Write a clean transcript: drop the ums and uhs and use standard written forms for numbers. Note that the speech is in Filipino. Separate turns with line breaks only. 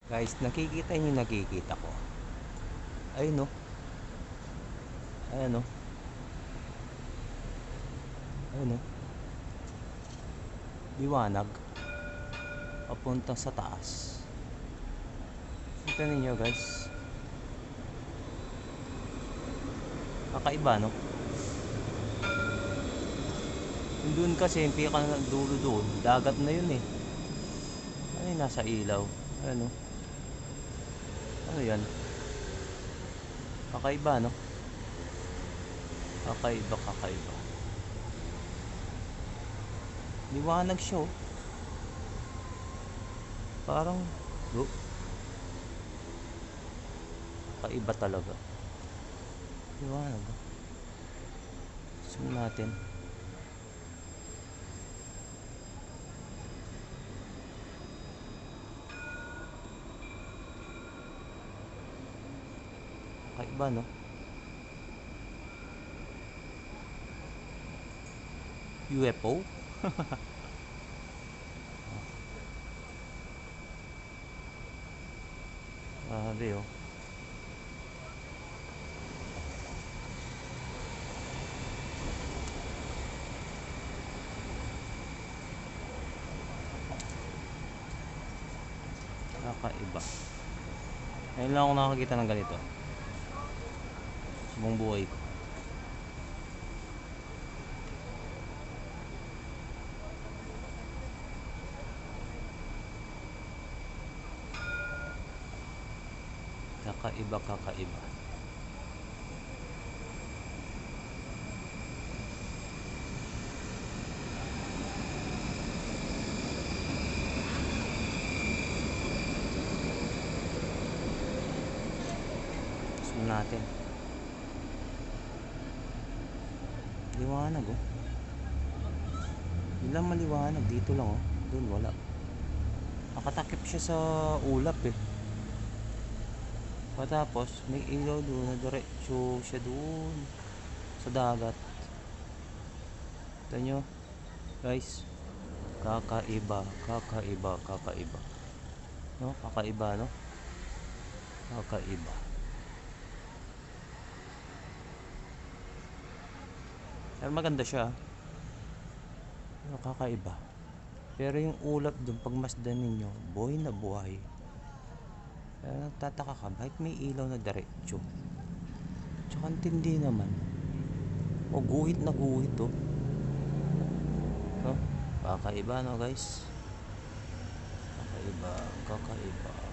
Guys, nakikita niyo yung nakikita ko. Ayun no. Ayun no. Ayun no. Liwanag. Papunta sa taas. Kita ninyo guys. Kakaiba no. Yung doon kasi, yung pinaka dulo doon, dagat na yun eh. Ano yung nasa ilaw? Ano? Ano yan? Kakaiba no? Kakaiba, kakaiba. Liwanag siya oh. Parang kakaiba talaga. Liwanag oh. Zoom natin. Kakaiba no? UFO? Grabe oh. Kakaiba. Ngayon lang ako nakakita ng ganito sa buong buhay ko. Kakaiba, kakaiba. Zoom natin. Liwanag oh. Yun lang maliwanag. Dito lang oh. Doon wala. Nakatakip siya sa ulap eh. Patapos may ilaw doon na diretso siya doon sa dagat. Ito nyo guys. Kakaiba, kakaiba, kakaiba. No? Kakaiba no? Kakaiba. Pero maganda siya. Kakaiba. Pero yung ulap doon pagmasdan ninyo, buhay na buhay. Kaya nagtataka ka, bakit may ilaw na diretso? Tsaka tindi naman. O guhit na guhit oh. No? Kakaiba no guys? Kakaiba, kakaiba.